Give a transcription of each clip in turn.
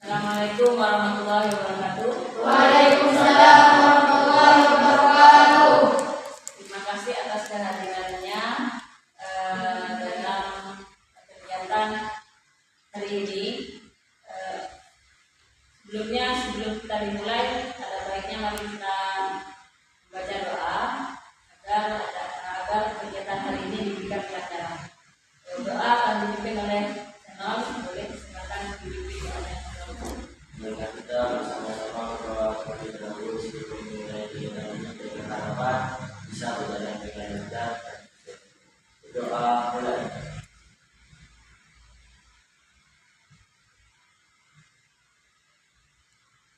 Assalamualaikum warahmatullahi wabarakatuh. Waalaikumsalam warahmatullahi wabarakatuh. Terima kasih atas kehadirannya dalam kegiatan hari ini. Sebelum kita dimulai, ada baiknya mari kita baca doa agar kegiatan hari ini diberikan kelancaran. Doa akan dipimpin oleh channel, boleh silakan dipimpin oleh Maka kita bersama-sama berdoa terlebih dahulu sebelum memulai kegiatan dengan harapan bisa berjalan dengan lancar. Berdoa mulai.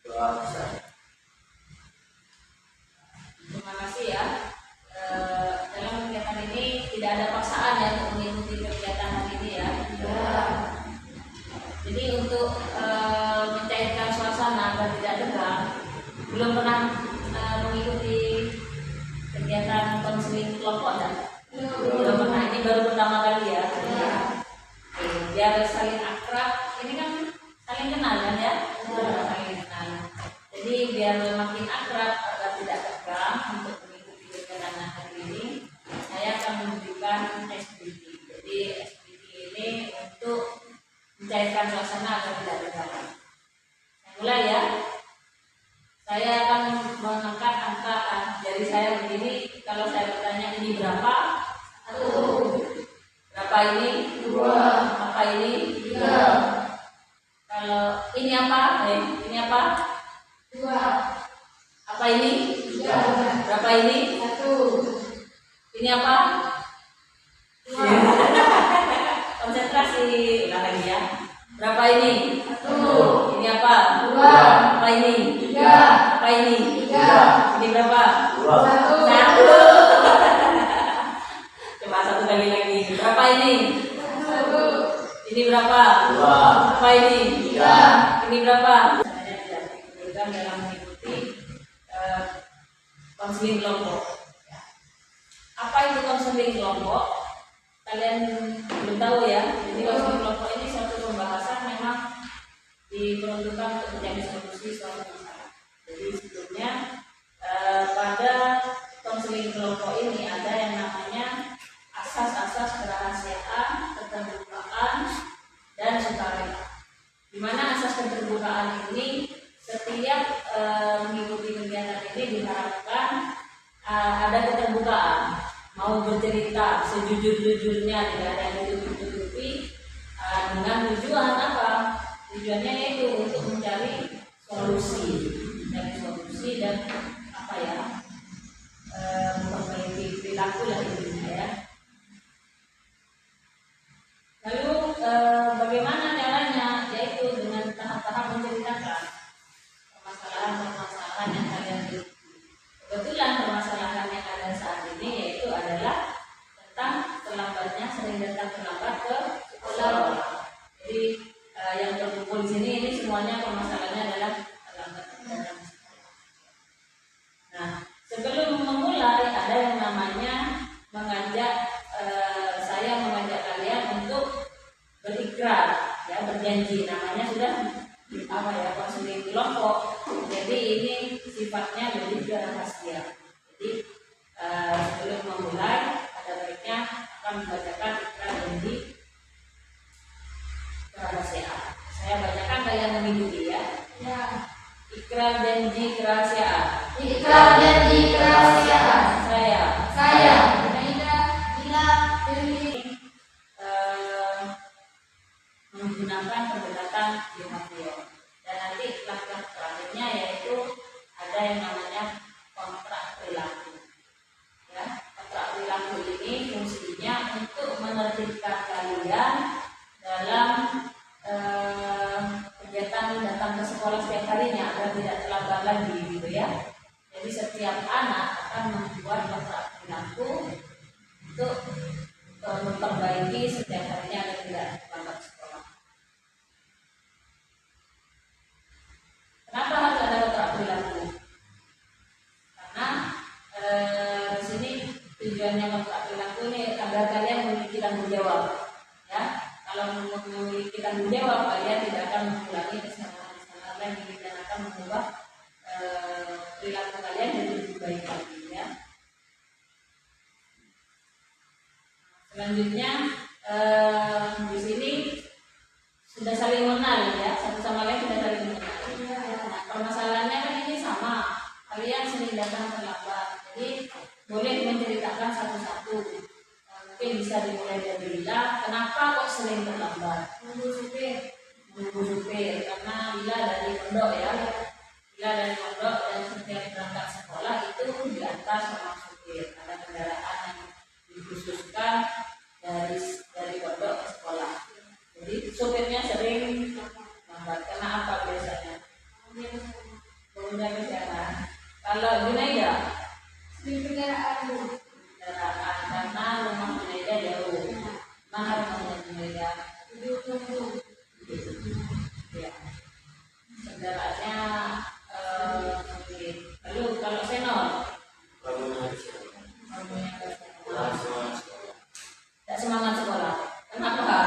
Doa besar. Terima kasih ya. Dalam kegiatan ini tidak ada paksaan ya untuk mengikuti kegiatan hari ini ya. Jadi untuk mencairkan suasana agar tidak tegang, belum pernah mengikuti kegiatan konseling kelompok dan belum pernah, ini baru pertama kali ya. Oke, biar saling akrab, ini kan saling kenal kan ya, saling kenal. Jadi biar makin akrab agar tidak tegang untuk mengikuti kegiatan hari ini, saya akan memberikan SBT. Jadi SBT ini untuk mencairkan suasana agar tidak tegang. Mulai ya. Saya akan mengangkat angka jari saya begini. Kalau saya bertanya ini berapa? 1. Berapa ini? 2. Apa ini? 3. Kalau ini apa? Ini apa? 2. Apa ini? 3. Berapa ini? 1. Ini apa? 2. Konsentrasi lagi ya. Berapa ini? 1. Ini apa? 2. Apa ini? 3. Apa ini? 3. Ini berapa? 2. 1. Coba satu kali lagi. Berapa ini? 1. Ini berapa? 2. Apa ini? 3. Ini berapa? Saya tidak diberikan dalam mengikuti konseling kelompok. Apa itu konseling kelompok? Kalian belum tahu ya. Jadi konseling kelompok ini suatu pembahasan memang diperuntukkan untuk mencari solusi suatu masalah. Jadi sebelumnya pada konseling kelompok ini ada yang namanya asas-asas kerahasiaan, keterbukaan, dan sukarela. Di mana asas keterbukaan ini setiap mengikuti kegiatan ini diharapkan ada keterbukaan, mau bercerita sejujur-jujurnya, tidak ada yang ditutup-tutupi, dengan tujuan apa? Tujuannya yaitu untuk mencari solusi dan apa ya, memperbaiki perilaku lah intinya ya. Lalu bagaimana caranya? Yaitu dengan tahap-tahap menceritakan permasalahan yang kalian miliki. Kebetulan permasalahan yang ada saat ini yaitu adalah tentang terlambatnya, sering datang terlambat ke sekolah. Jadi yang terkumpul di sini ini semuanya permasalahannya adalah terlambat datang ke sekolah. Nah, sebelum memulai ada yang namanya saya mengajak kalian untuk berikrar, ya, berjanji. Namanya sudah apa ya, konseling kelompok. Jadi ini sifatnya lebih ke rahasia. Jadi sebelum memulai ada baiknya akan membacakan ikrar janji kerahasiaan. Saya bacakan, kalian mengikuti ya. Ya. Ikrar janji kerahasiaan. Ikrar janji kerahasiaan. Saya Bila Dewi menggunakan pendekatan Yohanes. Dan nanti langkah terakhirnya yaitu ada yang namanya kontrak perilaku. Ya, kontrak perilaku ini fungsinya untuk menertibkan kalian dalam kegiatan datang ke sekolah setiap harinya agar tidak terlambat lagi gitu ya. Jadi setiap anak akan membuat kontrak perilaku untuk memperbaiki setiap harinya agar tidak terlambat sekolah. Kenapa harus ada kontrak perilaku? Karena di sini tujuannya kontrak perilaku ini agar kalian memiliki tanggung jawab. Ya, kalau memiliki tanggung jawab, kalian tidak akan mengulangi kesalahan kalian ingin dan akan mengubah perilaku kalian jadi lebih baik lagi ya. Selanjutnya di sini sudah saling mengenal ya, satu sama lain sudah saling mengenal. Nah, permasalahannya kan ini sama, kalian sering datang terlambat, jadi boleh menceritakan satu-satu. Mungkin bisa dimulai dari Lila, kenapa kok sering terlambat? Nunggu supir, karena Lila dari pondok ya. Lila dari pondok dan setiap berangkat sekolah itu diantar sama supir. Ada kendaraan yang dikhususkan dari pondok ke sekolah. Jadi supirnya sering lambat. Karena apa biasanya? Bangunnya kesehatan. Kalau Junaida, kendaraan karena rumah Junaida jauh. Mana rumahnya Junaida? Ya. Kendaraannya lalu kalau Senol, tidak semangat sekolah. Kenapa?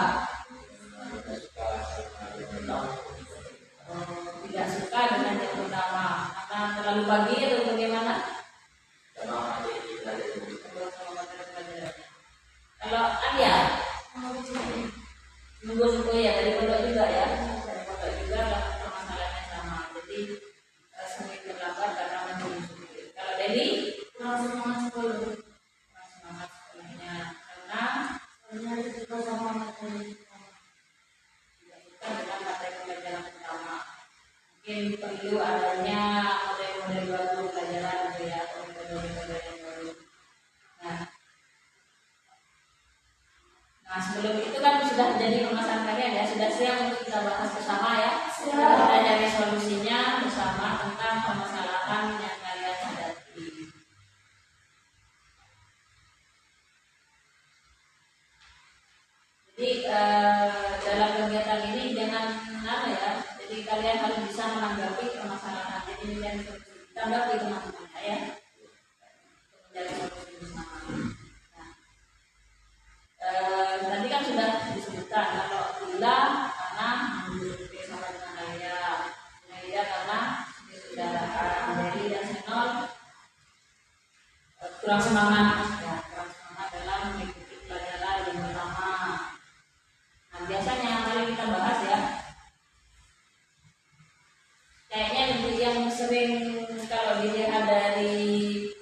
Tidak suka dengan yang pertama karena terlalu pagi atau bagaimana? Kalau Alia nunggu suku ya dari pondok juga ya, dari pondok juga permasalahannya sama. Jadi sering terlambat karena menunggu suku. Kalau Deli kurang semangat sekolahnya karena tidak suka dengan materi pelajaran pertama. Mungkin perlu adanya model-model baru pelajaran gitu ya, atau model-model yang baru. Nah, sebelum itu kan sudah jadi permasalahan kalian ya, sudah siap untuk kita bahas bersama ya. Kita cari solusinya bersama tentang permasalahan yang kalian hadapi. Jadi dalam kegiatan ini jangan ya. Jadi kalian harus bisa menanggapi permasalahan. Jadi mencari solusi. Tanggapi teman-teman ya. Mencari solusi bersama. Tadi kan sudah disebutkan kalau Lila karena menurut sama dengan Naida karena sudah Mary dan Senol kurang semangat dalam mengikuti pelajaran yang pertama. Nah, biasanya mari kita bahas ya. Kayaknya yang sering kalau dilihat dari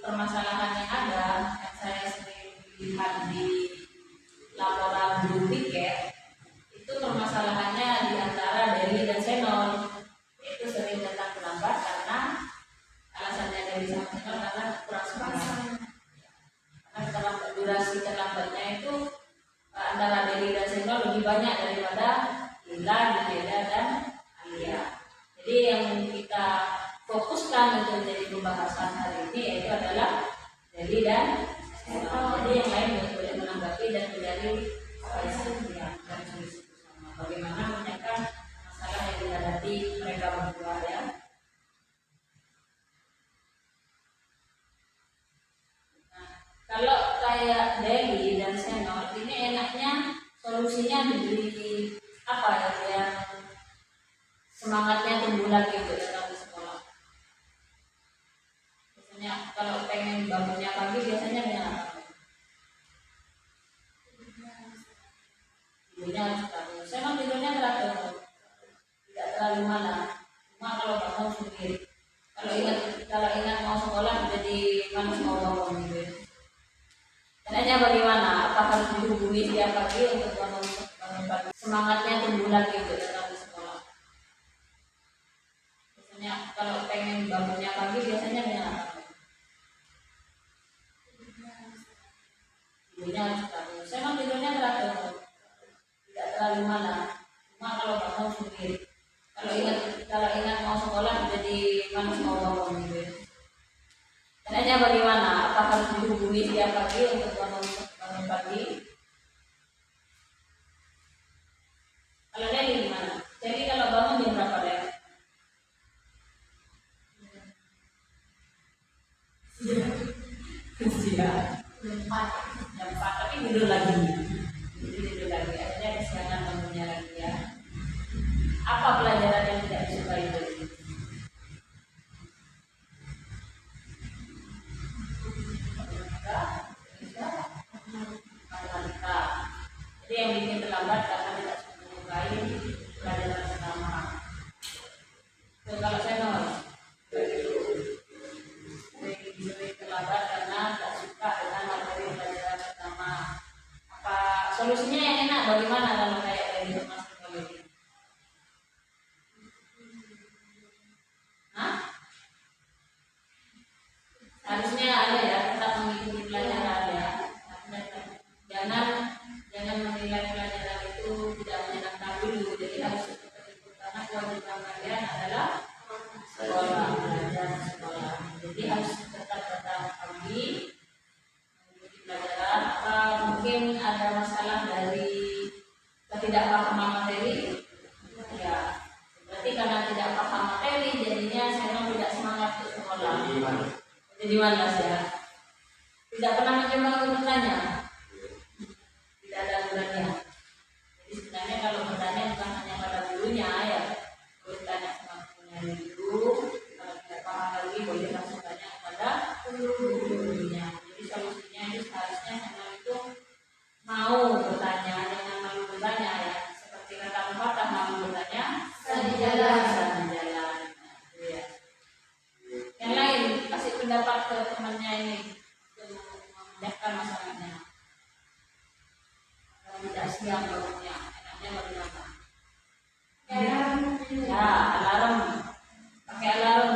permasalahan yang ada, yang saya sering lihat di laporan guru piket itu permasalahannya di antara Deli dan Senol, itu sering datang terlambat karena alasannya Deli sama Senol karena kurang semangat. Karena durasi terlambatnya itu antara Deli dan Senol lebih banyak daripada Lila, Junaida dan Alia. Jadi yang kita fokuskan untuk jadi pembahasan hari ini yaitu adalah Deli dan Senol. Jadi yang lain boleh menanggapi dan menjadi solusi dan solusi bersama. Bagaimana menyelesaikan masalah yang dihadapi mereka berdua ya. Nah, kalau kayak Deli dan Senol ini enaknya solusinya diberi apa ya biar semangatnya tumbuh lagi untuk datang ke sekolah. Biasanya kalau pengen bangunnya pagi biasanya dengan apa? Tidurnya harus. Saya memang tidurnya teratur, tidak terlalu malam. Cuma kalau bangun sendiri. Kalau ingat mau sekolah jadi malas mau bangun gitu. Caranya bagaimana? Apa harus dihubungi setiap pagi untuk bangun pagi? Semangatnya tumbuh lagi untuk datang ke sekolah. Biasanya kalau pengen bangunnya pagi biasanya dengan apa? Tidurnya harus. Saya memang tidurnya teratur, tidak terlalu malam. Cuma kalau bangun sendiri. Kalau ingat mau sekolah jadi malas mau bangun gitu. Caranya bagaimana? Apa harus dihubungi setiap pagi untuk bangun pagi? Kalau Deli gimana? Jadi kalau bangun jam berapa deh? Jam 4, tapi tidur lagi. Akhirnya kesiangan bangunnya lagi ya. Apa pelajaran yang tidak disukai Deli? harus seperti itu karena kewajiban kalian adalah sekolah, belajar sekolah. Jadi harus tetap datang pagi mengikuti pelajaran. Apa mungkin ada masalah dari ketidakpahaman materi? Ya, berarti karena tidak paham materi jadinya saya tidak semangat untuk sekolah. Jadi malas ya. Tidak pernah mencoba untuk bertanya. Tidak ada aturannya. Jadi sebenarnya kalau bertanya bukan hanya pada gurunya ya, boleh tanya sama guru. Kalau tidak paham lagi boleh langsung tanya kepada gurunya. Jadi solusinya itu seharusnya sama itu mau bertanya, jangan malu bertanya ya. Seperti kata pepatah, mau bertanya Di jalan. di jalan. Ya. Yang lain kasih pendapat ke temannya ini untuk memudahkan masalahnya. Kalau tidak siap bangunnya, enaknya bagaimana? Ya, alarm. Pakai alarm.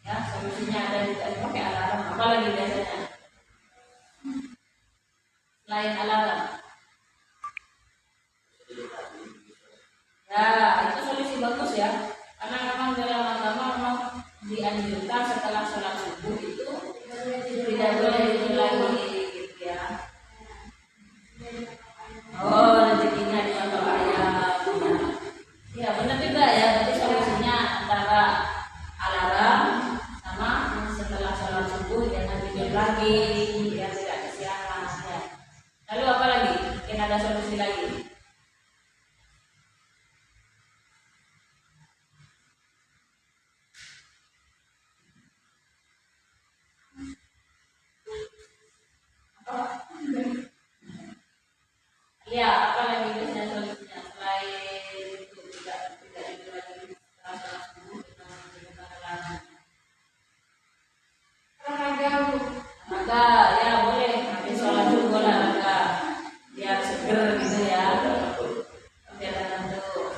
Ya, solusinya ada juga pakai alarm. Apalagi biasanya? Selain alarm. Ya, itu solusi bagus ya. Karena memang dalam agama memang dianjurkan setelah sholat subuh itu tidak boleh tidur lagi gitu ya. Oh, rezekinya dipatok ayam. Ya benar juga ya. Berarti solusinya antara alarm sama setelah sholat subuh jangan tidur lagi biar tidak kesiangan ya. Lalu apa lagi? Mungkin ada solusi lagi. Ya, apa lagi biasanya solusinya selain itu tidak itu lagi setelah sholat subuh kita menggunakan alarm. Olahraga, ya boleh. Habis sholat subuh olahraga biar seger gitu ya. Biar tentu.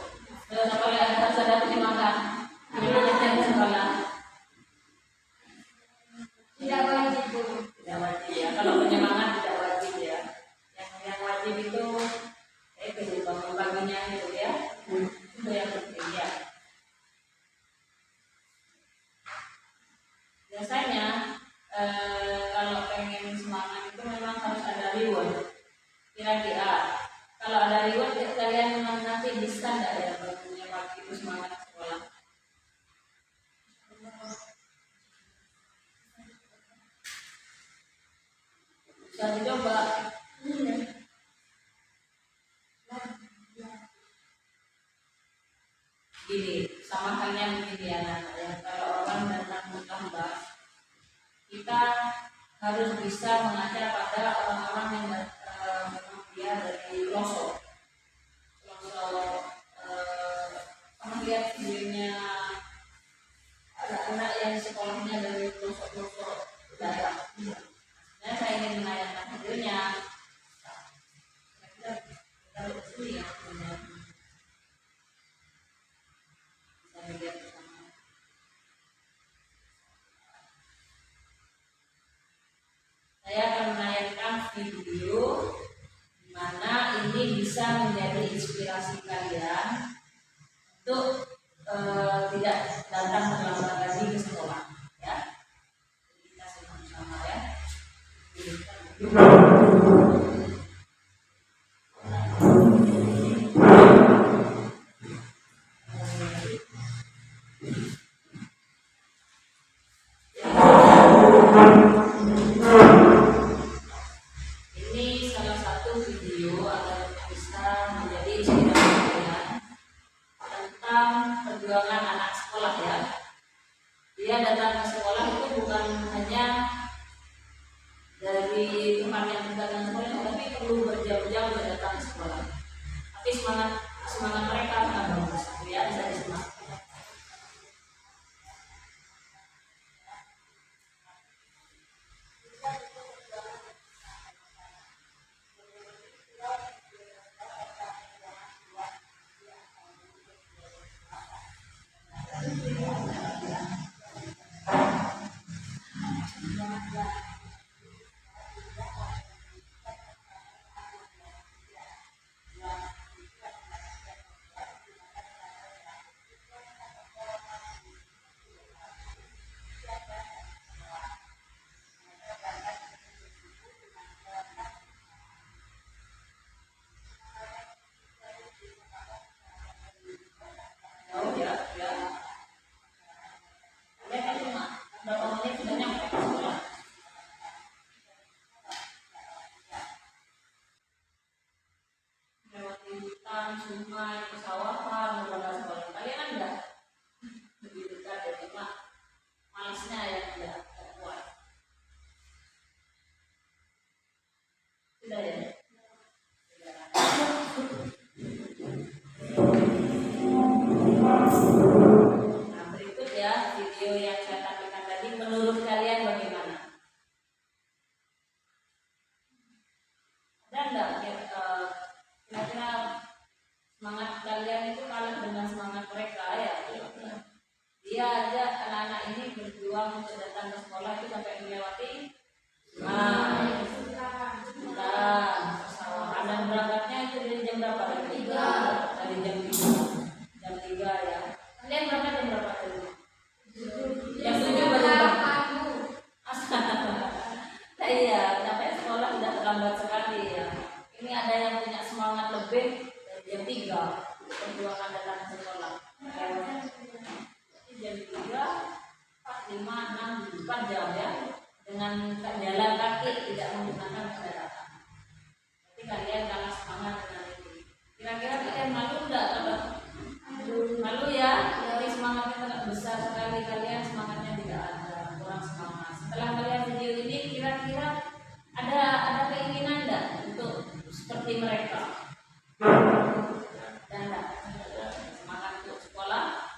Terus apa lagi harus ada penyemangat? Gimana di sekolah? Tidak wajib. Tidak wajib ya. Kalau penyemangat tidak wajib ya. Yang wajib itu kehidupan paginya itu ya. Itu yang penting ya. Biasanya kalau pengen semangat itu memang harus ada reward. Kira-kira kalau ada reward kalian nanti bisa nggak ya bangunnya pagi itu semangat sekolah? Bisa dicoba. Gini, sama halnya begini ya anak ya. Kalau orang datang bertambah, kita harus bisa mengajar pada orang-orang yang memang dia dari pelosok. Pernah lihat videonya anak-anak yang sekolahnya dari pelosok-pelosok daerah. Nah, saya ingin menayangkan videonya. Kita lihat sini ya. Saya akan menayangkan video di mana ini bisa menjadi inspirasi kalian untuk tidak datang terlambat lagi ke sekolah, ya. Jadi kita sama-sama ya. Ini salah satu video agar bisa menjadi inspirasi kalian tentang perjuangan anak sekolah ya. Dia datang ke sekolah itu bukan hanya dari tempat yang dekat dengan sekolah, tapi perlu berjam-jam datang ke sekolah. Tapi semangat mereka sangat bagus, ya bisa disemangat. Nah, berikut ya video yang saya tampilkan tadi, menurut kalian bagaimana? Ada enggak kira-kira semangat kalian itu kalah dengan semangat mereka ya? Dia aja anak-anak ini berjuang untuk datang ke sekolah itu sampai melewati pesawat. Dan berangkatnya itu dari jam berapa? Dari jam 3 ya. Kalian berangkat jam berapa tadi? Jam 7 baru berangkat. Iya, sampai sekolah sudah terlambat sekali ya. Ini ada yang punya semangat lebih dari jam 3 perjuangan datang ke sekolah. Jam 3, 4, 5, 6, 4 jam ya, dengan jalan kaki tidak menggunakan kendaraan. Jadi kalian kalah semangat dengan itu. Kira-kira kalian malu enggak? Malu ya? Jadi semangatnya sangat besar sekali, kalian semangatnya tidak ada, kurang semangat. Setelah kalian video ini, kira-kira ada keinginan enggak untuk seperti mereka? Dan enggak? Semangat untuk sekolah.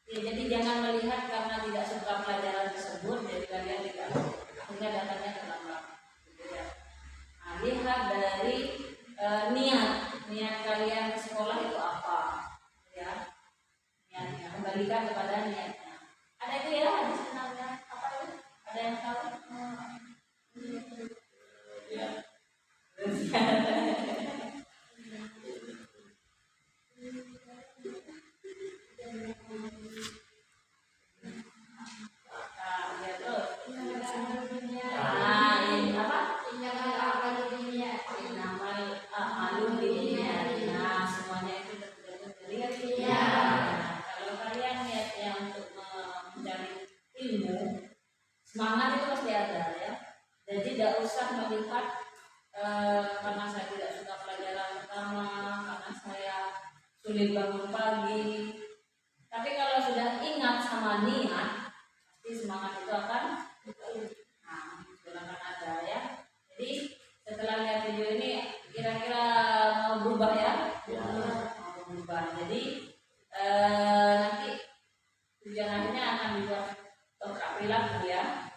Ya, jadi jangan melihat karena tidak suka pelajaran tersebut, jadi kalian tidak sehingga datangnya terlambat. Nah, lihat dari niat kalian ke sekolah itu apa, ya? Niatnya, kembalikan kepada niatnya. Ada itu ya hadis namanya apa itu? Ada yang tahu? Ya. Semangat itu pasti ada ya. Jadi tidak usah melihat karena saya tidak suka pelajaran pertama, karena saya sulit bangun pagi. Tapi kalau sudah ingat sama niat, pasti semangat itu akan ada ya. Jadi setelah lihat video ini, kira-kira mau berubah ya? Mau berubah. Jadi nanti tujuan akhirnya akan dibuat kontrak perilaku ya.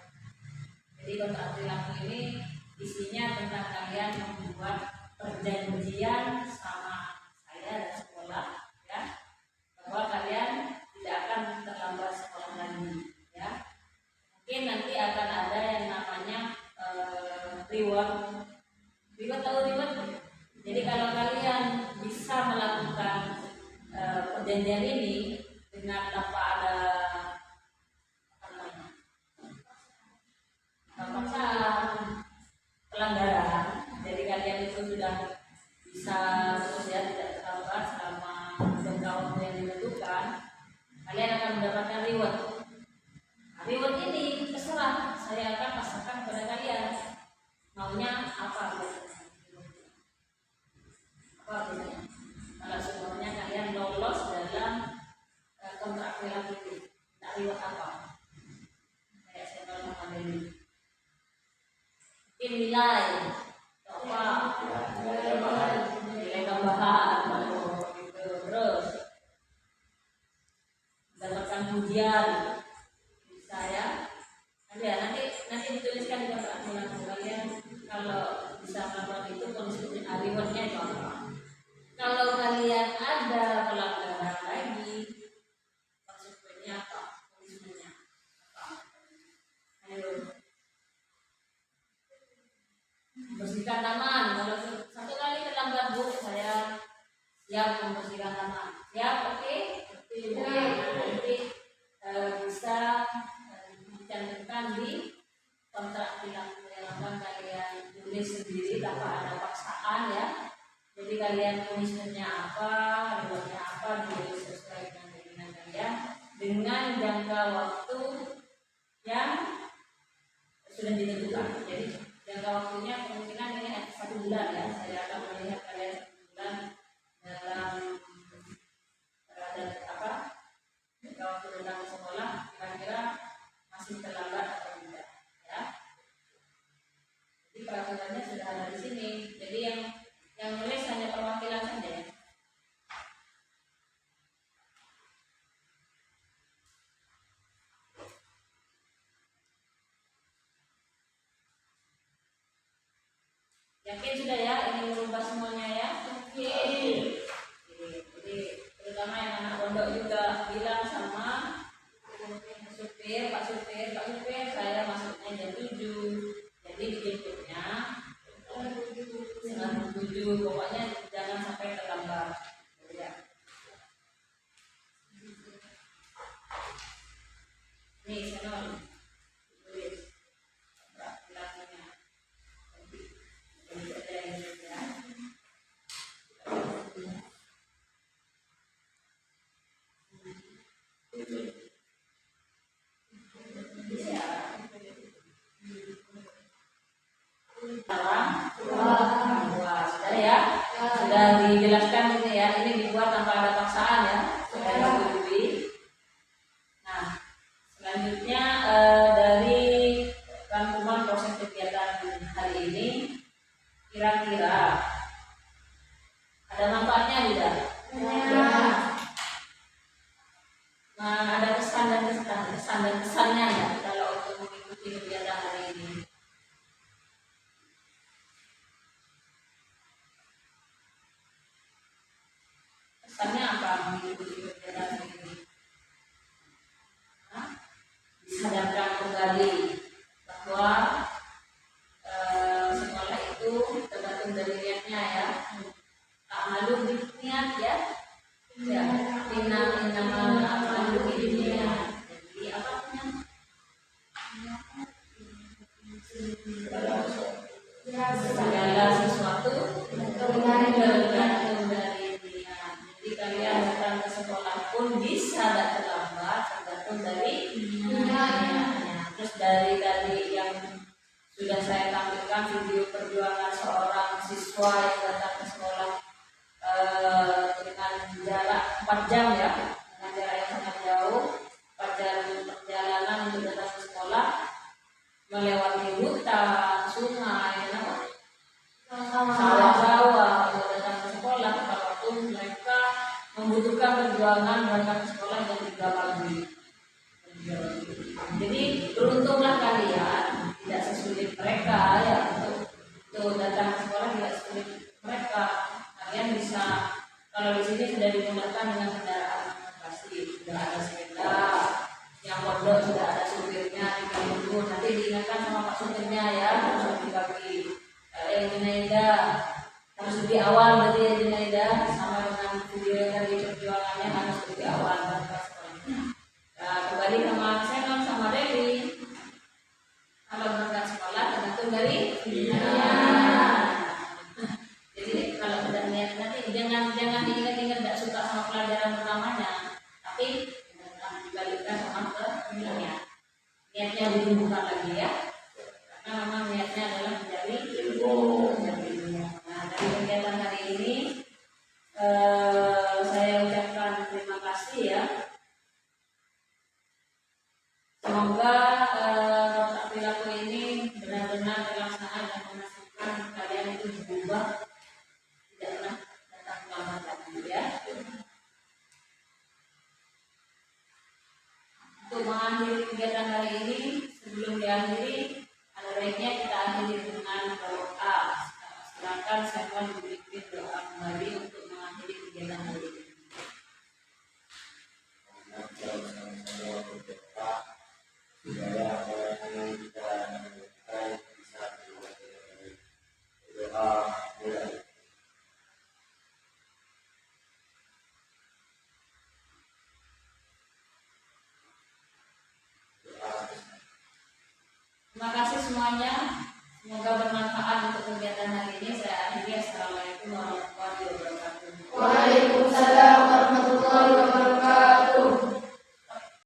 Jadi kontrak perilaku ini isinya tentang kalian membuat perjanjian sama saya dan sekolah ya, bahwa kalian tidak akan terlambat sekolah lagi ya. Mungkin nanti akan ada yang namanya reward. Tahu reward? Jadi kalau kalian bisa melakukan perjanjian ini dengan tanpa ada pelanggaran, jadi kalian itu sudah bisa terus ya, tidak terlambat selama jangka waktu yang ditentukan, kalian akan mendapatkan reward. Reward ini terserah, saya akan pasangkan kepada kalian maunya apa biasanya. Kalau semuanya kalian lolos dalam kontrak perilaku itu, tak reward apa? Kayak saya kalau mengambil nilai apa? Nilai tambahan gitu. Terus mendapatkan pujian bisa ya. Nanti dituliskan di kontrak perilaku kalian kalau bisa melakukan itu, konsekuensi rewardnya itu apa. Kalau kalian ada pelanggaran lagi, konsekuensinya apa? Punishmentnya apa? Ayo. Bersihkan taman. Kalau satu kali terlambat Bu, saya siap membersihkan taman. Siap, oke? Nanti bisa dicantumkan di kontrak perilaku yang akan kalian tulis sendiri tanpa ada paksaan ya. Jadi kalian punishmentnya apa, rewardnya apa, ditulis sesuai dengan keinginan kalian dengan jangka waktu yang sudah ditentukan. Jadi jangka waktunya kemungkinan ini 1 bulan ya. Saya akan melihat kalian 1 bulan dalam jangka waktu datang ke sekolah, kira-kira masih terlambat atau tidak ya. Jadi peraturannya sudah ada di sini. Jadi yang nulis hanya perwakilan saja. Yakin sudah ya ini merubah semuanya ya? Oke. Jadi terutama yang anak pondok juga bilang sama supir, Pak Supir, saya masuknya jam 7. Jadi dijemputnya setengah 7. Pokoknya jangan sampai terlambat. Ya. Nih, channel tulis belakangnya. Jadi ada yang ya. Sudah ya, sudah dijelaskan ini ya. Ini dibuat tanpa ada paksaan ya, sudah disetujui. Nah, selanjutnya dari rangkuman proses kegiatan hari ini, kira-kira ada manfaatnya tidak? Nah, ada kesan dan kesannya ya kalau untuk mengikuti kegiatan hari ini. Kesannya apa mengikuti kegiatan hari ini? Disadarkan kembali bahwa sekolah itu tergantung dari niatnya ya. Tak malu niat ya. Ya, inama malu niat. Jadi apa artinya? Segala sesuatu tergantung dari niat. Jadi kalian datang ke sekolah pun bisa tidak terlambat, tergantung dari niatnya. Terus dari tadi yang sudah saya tampilkan video perjuangan seorang siswa yang datang ke sekolah dengan jarak 4 jam ya, dengan jarak yang sangat jauh, 4 jam perjalanan untuk datang ke sekolah, melewati hutan, sungai, sawah-sawah untuk datang ke sekolah. Walaupun mereka membutuhkan perjuangan berangkat ke sekolah jam 3 pagi. Jadi beruntunglah kalian tidak sesulit mereka ya untuk datang ke sekolah, tidak sesulit mereka. Kalian bisa, kalau di sini sudah dimudahkan dengan kendaraan transportasi, sudah ada sepeda, yang pondok sudah ada supirnya, nanti diingatkan sama Pak supirnya ya, harus dibagi. Yang Junaida harus lebih awal berarti ya Junaida, sama dengan video yang tadi perjuangannya harus lebih awal berangkat sekolahnya. Nah, kembali sama Dewi, kalau berangkat sekolah tergantung dari jadi kalau sudah niat nanti jangan ingat-ingat tidak suka sama pelajaran pertamanya, tapi dibalikkan sama ke niatnya ditumbuhkan lagi ya, karena memang niatnya adalah mencari ilmu. Nah, dari kegiatan hari ini saya ucapkan terima kasih ya. Semoga